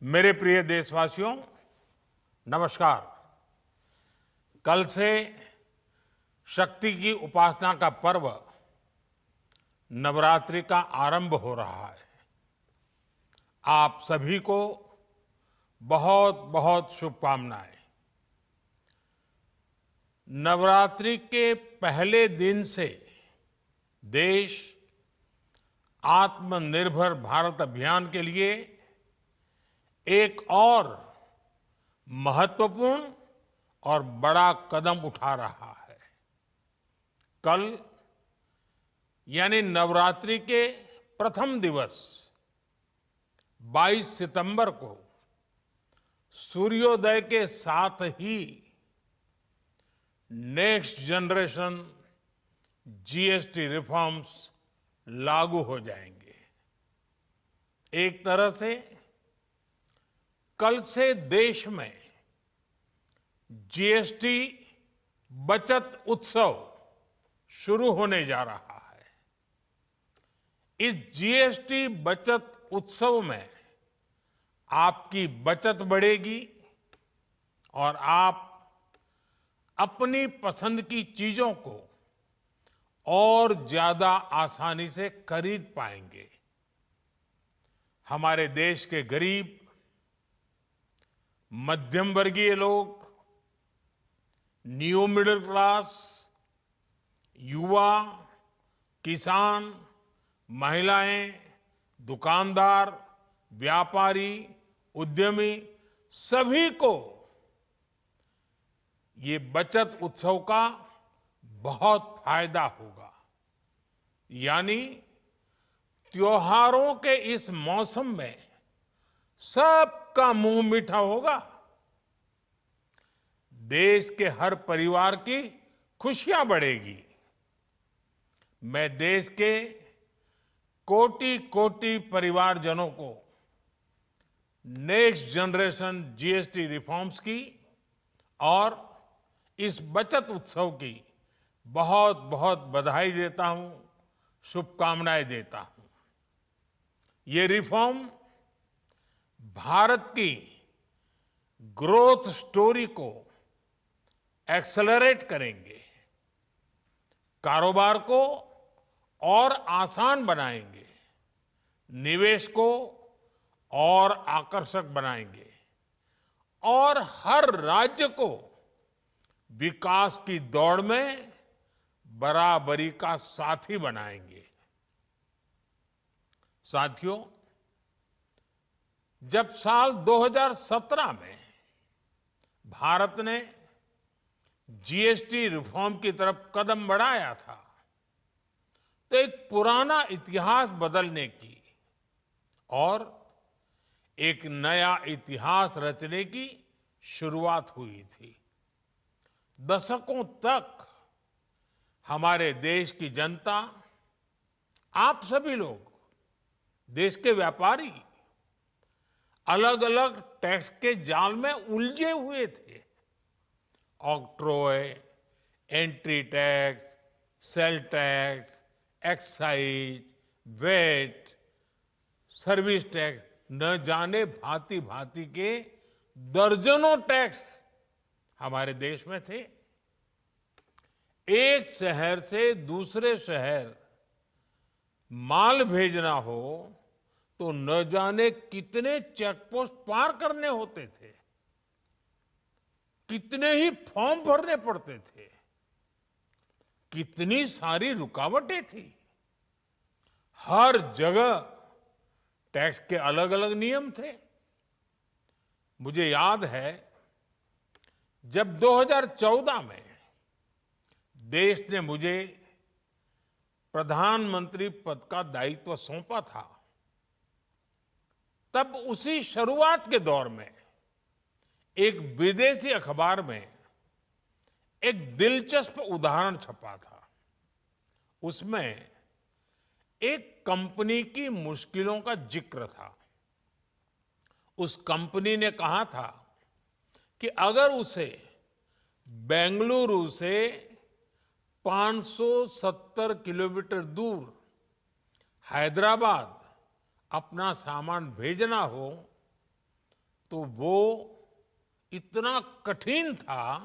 मेरे प्रिय देशवासियों, नमस्कार। कल से शक्ति की उपासना का पर्व नवरात्रि का आरंभ हो रहा है। आप सभी को बहुत बहुत शुभकामनाएं। नवरात्रि के पहले दिन से देश आत्मनिर्भर भारत अभियान के लिए एक और महत्वपूर्ण और बड़ा कदम उठा रहा है। कल यानी नवरात्रि के प्रथम दिवस 22 सितंबर को सूर्योदय के साथ ही नेक्स्ट जनरेशन जीएसटी रिफॉर्म्स लागू हो जाएंगे। एक तरह से कल से देश में जीएसटी बचत उत्सव शुरू होने जा रहा है। इस जीएसटी बचत उत्सव में आपकी बचत बढ़ेगी और आप अपनी पसंद की चीजों को और ज्यादा आसानी से खरीद पाएंगे। हमारे देश के गरीब, मध्यम वर्गीय लोग, न्यू मिडिल क्लास, युवा, किसान, महिलाएं, दुकानदार, व्यापारी, उद्यमी, सभी को ये बचत उत्सव का बहुत फायदा होगा। यानी त्योहारों के इस मौसम में सबका मुंह मीठा होगा। देश के हर परिवार की खुशियां बढ़ेगी। मैं देश के कोटि कोटि परिवारजनों को नेक्स्ट जनरेशन जीएसटी रिफॉर्म्स की और इस बचत उत्सव की बहुत बहुत बधाई देता हूं, शुभकामनाएं देता हूं। ये रिफॉर्म भारत की ग्रोथ स्टोरी को एक्सेलरेट करेंगे, कारोबार को और आसान बनाएंगे, निवेश को और आकर्षक बनाएंगे और हर राज्य को विकास की दौड़ में बराबरी का साथी बनाएंगे। साथियों, जब साल 2017 में भारत ने जीएसटी रिफॉर्म की तरफ कदम बढ़ाया था, तो एक पुराना इतिहास बदलने की और एक नया इतिहास रचने की शुरुआत हुई थी। दशकों तक हमारे देश की जनता, आप सभी लोग, देश के व्यापारी अलग अलग टैक्स के जाल में उलझे हुए थे। Octroi, entry tax, sale tax, excise, VAT, service tax, न जाने भांति भांति के दर्जनों टैक्स हमारे देश में थे। एक शहर से दूसरे शहर माल भेजना हो तो न जाने कितने चेकपोस्ट पार करने होते थे, कितने ही फॉर्म भरने पड़ते थे, कितनी सारी रुकावटें थी। हर जगह टैक्स के अलग अलग नियम थे। मुझे याद है, जब 2014 में देश ने मुझे प्रधानमंत्री पद का दायित्व सौंपा था, तब उसी शुरुआत के दौर में एक विदेशी अखबार में एक दिलचस्प उदाहरण छपा था। उसमें एक कंपनी की मुश्किलों का जिक्र था। उस कंपनी ने कहा था कि अगर उसे बेंगलुरु से 570 किलोमीटर दूर हैदराबाद अपना सामान भेजना हो तो वो इतना कठिन था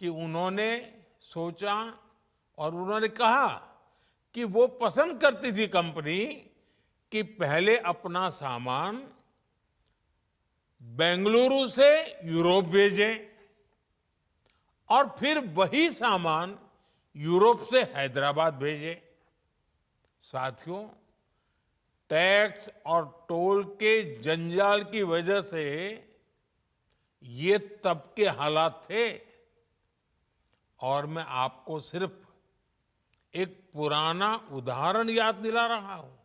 कि उन्होंने सोचा और उन्होंने कहा कि वो पसंद करती थी कंपनी कि पहले अपना सामान बेंगलुरु से यूरोप भेजें और फिर वही सामान यूरोप से हैदराबाद भेजें। साथियों, टैक्स और टोल के जंजाल की वजह से ये तब के हालात थे। और मैं आपको सिर्फ एक पुराना उदाहरण याद दिला रहा हूं।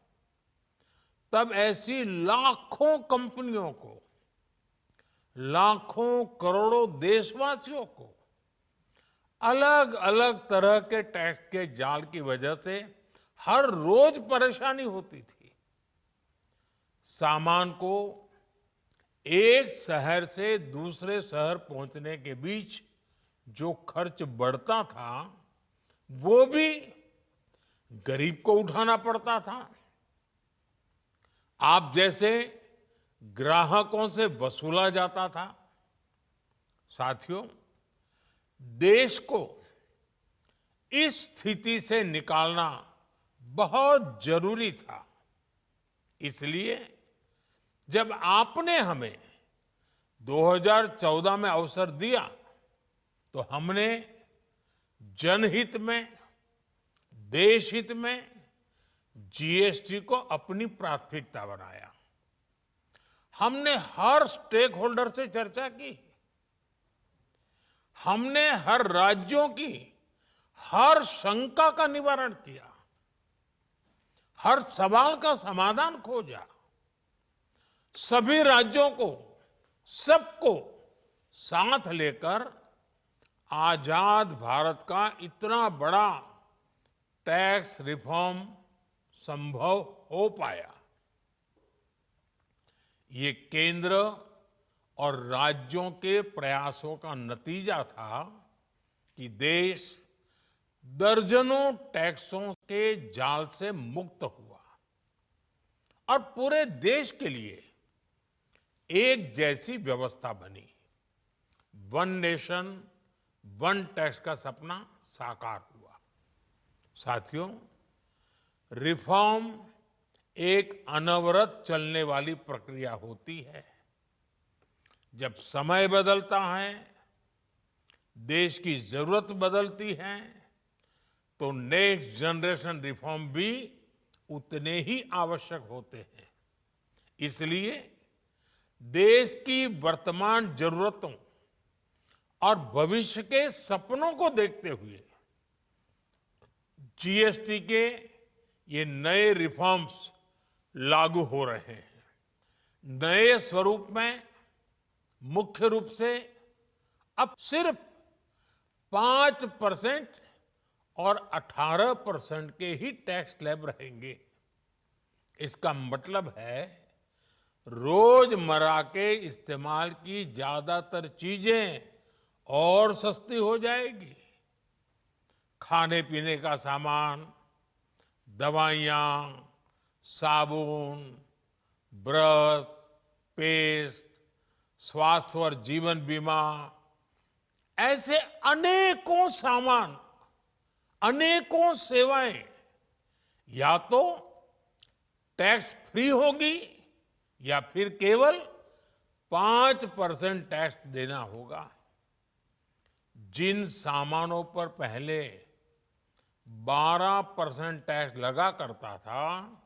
तब ऐसी लाखों कंपनियों को, लाखों करोड़ों देशवासियों को अलग अलग तरह के टैक्स के जाल की वजह से हर रोज परेशानी होती थी। सामान को एक शहर से दूसरे शहर पहुंचने के बीच जो खर्च बढ़ता था वो भी गरीब को उठाना पड़ता था। आप जैसे ग्राहकों से वसूला जाता था। साथियों, देश को इस स्थिति से निकालना बहुत जरूरी था। इसलिए जब आपने हमें 2014 में अवसर दिया तो हमने जनहित में, देश हित में जीएसटी को अपनी प्राथमिकता बनाया। हमने हर स्टेक होल्डर से चर्चा की। हमने हर राज्यों की हर शंका का निवारण किया, हर सवाल का समाधान खोजा। सभी राज्यों को, सबको साथ लेकर आजाद भारत का इतना बड़ा टैक्स रिफॉर्म संभव हो पाया। ये केंद्र और राज्यों के प्रयासों का नतीजा था कि देश दर्जनों टैक्सों के जाल से मुक्त हुआ और पूरे देश के लिए एक जैसी व्यवस्था बनी। वन नेशन वन टैक्स का सपना साकार हुआ। साथियों, रिफॉर्म एक अनवरत चलने वाली प्रक्रिया होती है। जब समय बदलता है, देश की जरूरत बदलती है, तो नेक्स्ट जनरेशन रिफॉर्म भी उतने ही आवश्यक होते हैं। इसलिए देश की वर्तमान जरूरतों और भविष्य के सपनों को देखते हुए जीएसटी के ये नए रिफॉर्म्स लागू हो रहे हैं। नए स्वरूप में मुख्य रूप से अब सिर्फ 5% और 18% के ही टैक्स स्लैब रहेंगे। इसका मतलब है रोजमर्रा के इस्तेमाल की ज्यादातर चीजें और सस्ती हो जाएगी। खाने पीने का सामान, दवाइयाँ, साबुन, ब्रश, पेस्ट, स्वास्थ्य और जीवन बीमा, ऐसे अनेकों सामान, अनेकों सेवाएं या तो टैक्स फ्री होगी या फिर केवल 5% टैक्स देना होगा। जिन सामानों पर पहले 12% टैक्स लगा करता था,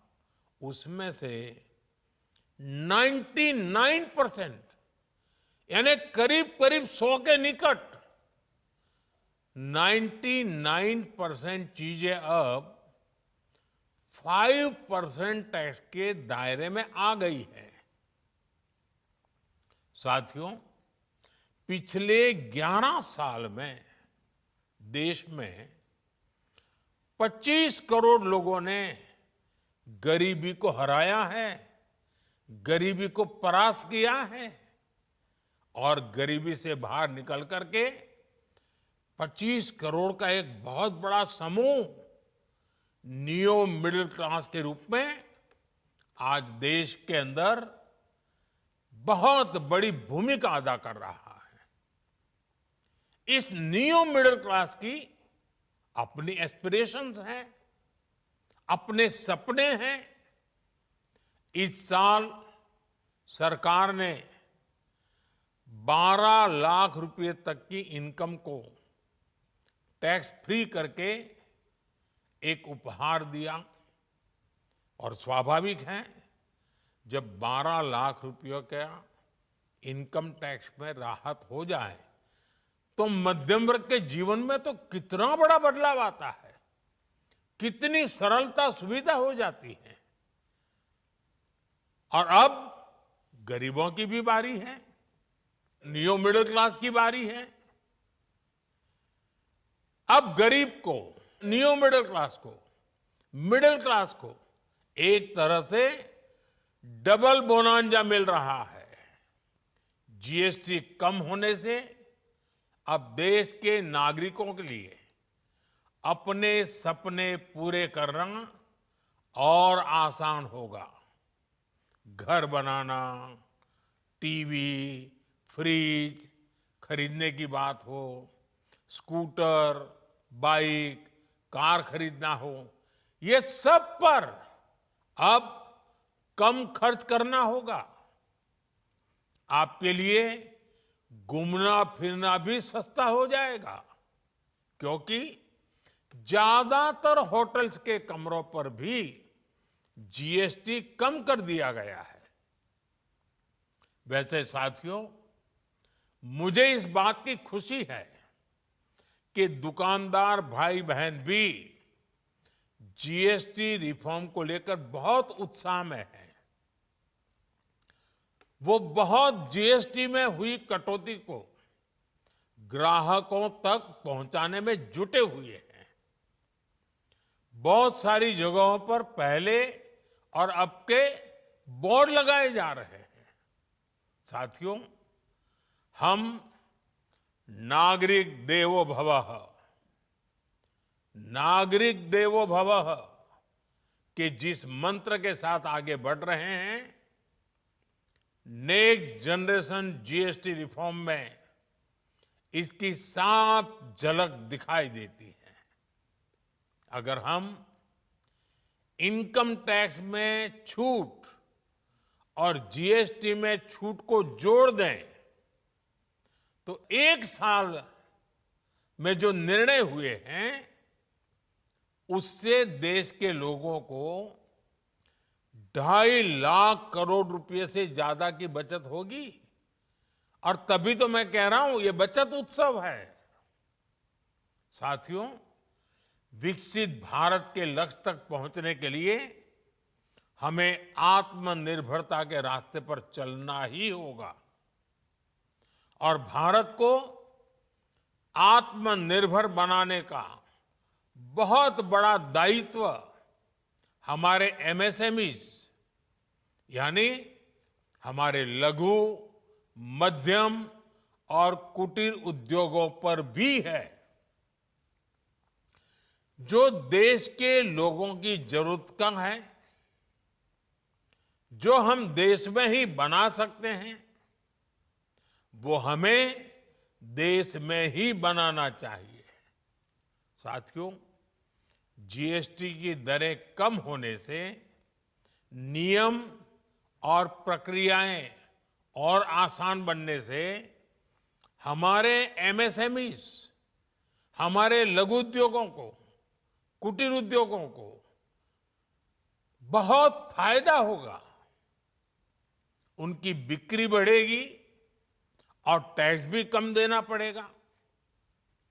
उसमें से 99% यानी करीब करीब 100 के निकट 99% चीजें अब 5% टैक्स के दायरे में आ गई है। साथियों, पिछले 11 साल में देश में 25 करोड़ लोगों ने गरीबी को हराया है, गरीबी को परास्त किया है और गरीबी से बाहर निकल करके 25 करोड़ का एक बहुत बड़ा समूह नियो मिडिल क्लास के रूप में आज देश के अंदर बहुत बड़ी भूमिका अदा कर रहा है। इस न्यू मिडिल क्लास की अपनी एस्पिरेशंस हैं, अपने सपने हैं। इस साल सरकार ने 12 लाख रुपए तक की इनकम को टैक्स फ्री करके एक उपहार दिया। और स्वाभाविक है, जब 12 लाख रुपयों का इनकम टैक्स में राहत हो जाए तो मध्यम वर्ग के जीवन में तो कितना बड़ा बदलाव आता है, कितनी सरलता सुविधा हो जाती है। और अब गरीबों की भी बारी है, न्यू मिडिल क्लास की बारी है। अब गरीब को, न्यू मिडिल क्लास को एक तरह से डबल बोनांजा मिल रहा है। जीएसटी कम होने से अब देश के नागरिकों के लिए अपने सपने पूरे करना और आसान होगा। घर बनाना, टीवी, फ्रिज खरीदने की बात हो, स्कूटर, बाइक, कार खरीदना हो, ये सब पर अब कम खर्च करना होगा। आपके लिए घूमना फिरना भी सस्ता हो जाएगा, क्योंकि ज्यादातर होटल्स के कमरों पर भी जीएसटी कम कर दिया गया है। वैसे साथियों, मुझे इस बात की खुशी है कि दुकानदार भाई बहन भी जीएसटी रिफॉर्म को लेकर बहुत उत्साह में हैं। वो बहुत जीएसटी में हुई कटौती को ग्राहकों तक पहुंचाने में जुटे हुए हैं। बहुत सारी जगहों पर पहले और अब के बोर्ड लगाए जा रहे हैं। साथियों, हम नागरिक देवो भवः, नागरिक देवो भवः के जिस मंत्र के साथ आगे बढ़ रहे हैं, नेक्स्ट जनरेशन जीएसटी रिफॉर्म में इसकी साफ झलक दिखाई देती है। अगर हम इनकम टैक्स में छूट और जीएसटी में छूट को जोड़ दें तो एक साल में जो निर्णय हुए हैं उससे देश के लोगों को 2.5 लाख करोड़ रुपए से ज्यादा की बचत होगी। और तभी तो मैं कह रहा हूं, ये बचत उत्सव है। साथियों, विकसित भारत के लक्ष्य तक पहुंचने के लिए हमें आत्मनिर्भरता के रास्ते पर चलना ही होगा। और भारत को आत्मनिर्भर बनाने का बहुत बड़ा दायित्व हमारे एमएसएमईज यानी हमारे लघु, मध्यम और कुटीर उद्योगों पर भी है, जो देश के लोगों की जरूरत का है, जो हम देश में ही बना सकते हैं, वो हमें देश में ही बनाना चाहिए। साथियों, जीएसटी की दरें कम होने से नियम और प्रक्रियाएं और आसान बनने से हमारे एमएसएमईज, हमारे लघु उद्योगों को, कुटीर उद्योगों को बहुत फायदा होगा। उनकी बिक्री बढ़ेगी और टैक्स भी कम देना पड़ेगा,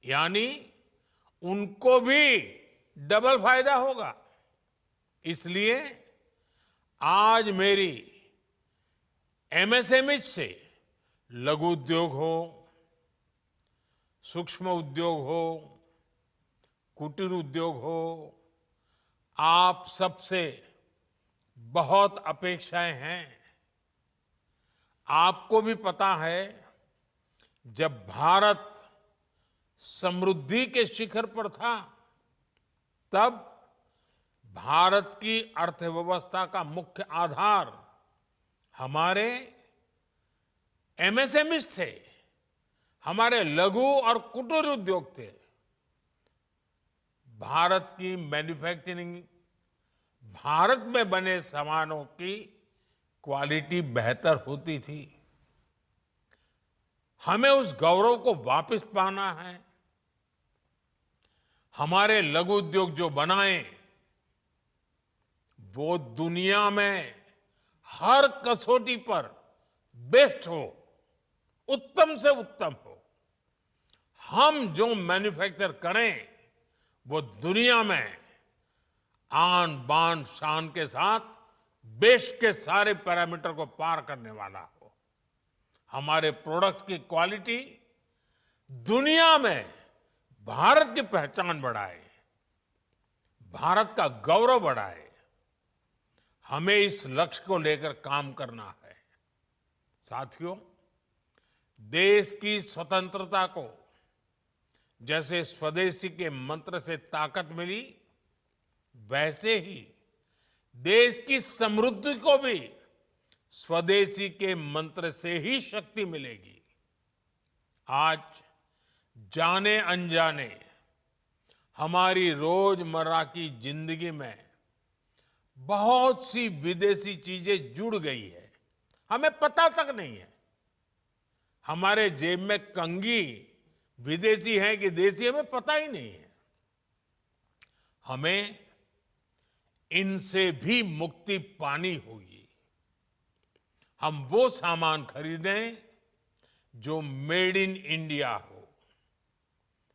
यानी उनको भी डबल फायदा होगा। इसलिए आज मेरी एमएसएमई से लघु उद्योग हो, सूक्ष्म उद्योग हो, कुटीर उद्योग हो, आप सबसे बहुत अपेक्षाएं हैं। आपको भी पता है, जब भारत समृद्धि के शिखर पर था, तब भारत की अर्थव्यवस्था का मुख्य आधार हमारे एमएसएमईज थे, हमारे लघु और कुटीर उद्योग थे। भारत की मैन्युफैक्चरिंग, भारत में बने सामानों की क्वालिटी बेहतर होती थी। हमें उस गौरव को वापस पाना है। हमारे लघु उद्योग जो बनाए वो दुनिया में हर कसौटी पर बेस्ट हो, उत्तम से उत्तम हो। हम जो मैन्युफैक्चर करें वो दुनिया में आन बान शान के साथ बेस्ट के सारे पैरामीटर को पार करने वाला हो। हमारे प्रोडक्ट्स की क्वालिटी दुनिया में भारत की पहचान बढ़ाए, भारत का गौरव बढ़ाए। हमें इस लक्ष्य को लेकर काम करना है। साथियों, देश की स्वतंत्रता को जैसे स्वदेशी के मंत्र से ताकत मिली, वैसे ही देश की समृद्धि को भी स्वदेशी के मंत्र से ही शक्ति मिलेगी। आज जाने अनजाने हमारी रोजमर्रा की जिंदगी में बहुत सी विदेशी चीजें जुड़ गई है, हमें पता तक नहीं है। हमारे जेब में कंघी विदेशी है कि देसी, हमें पता ही नहीं है। हमें इनसे भी मुक्ति पानी होगी। हम वो सामान खरीदें जो मेड इन इंडिया हो,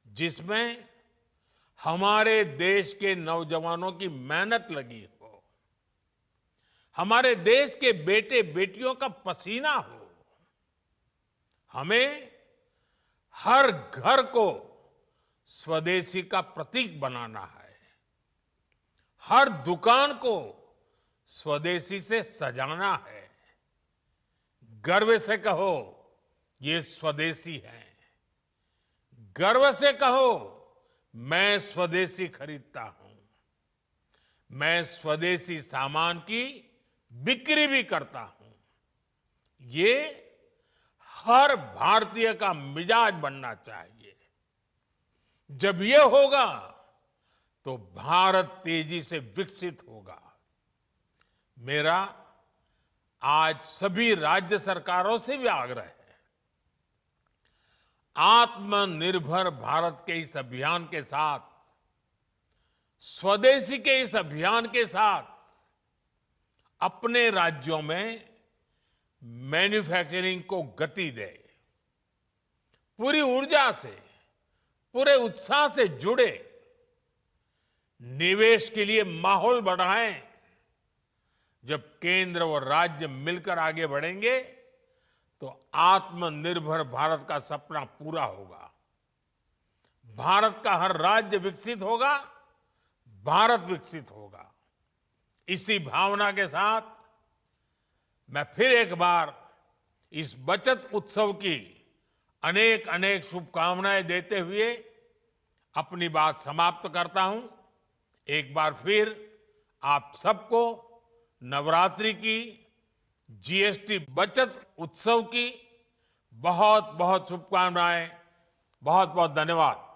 जिसमें हमारे देश के नौजवानों की मेहनत लगी हो, हमारे देश के बेटे बेटियों का पसीना हो। हमें हर घर को स्वदेशी का प्रतीक बनाना है, हर दुकान को स्वदेशी से सजाना है। गर्व से कहो ये स्वदेशी है, गर्व से कहो मैं स्वदेशी खरीदता हूं, मैं स्वदेशी सामान की बिक्री भी करता हूं। ये हर भारतीय का मिजाज बनना चाहिए। जब ये होगा तो भारत तेजी से विकसित होगा। मेरा आज सभी राज्य सरकारों से भी आग्रह है, आत्मनिर्भर भारत के इस अभियान के साथ, स्वदेशी के इस अभियान के साथ अपने राज्यों में मैन्युफैक्चरिंग को गति दे। पूरी ऊर्जा से, पूरे उत्साह से जुड़े, निवेश के लिए माहौल बढ़ाएं। जब केंद्र और राज्य मिलकर आगे बढ़ेंगे तो आत्मनिर्भर भारत का सपना पूरा होगा। भारत का हर राज्य विकसित होगा, भारत विकसित होगा। इसी भावना के साथ मैं फिर एक बार इस बचत उत्सव की अनेक अनेक शुभकामनाएं देते हुए अपनी बात समाप्त करता हूं। एक बार फिर आप सबको नवरात्रि की, जीएसटी बचत उत्सव की बहुत बहुत शुभकामनाएं। बहुत बहुत धन्यवाद।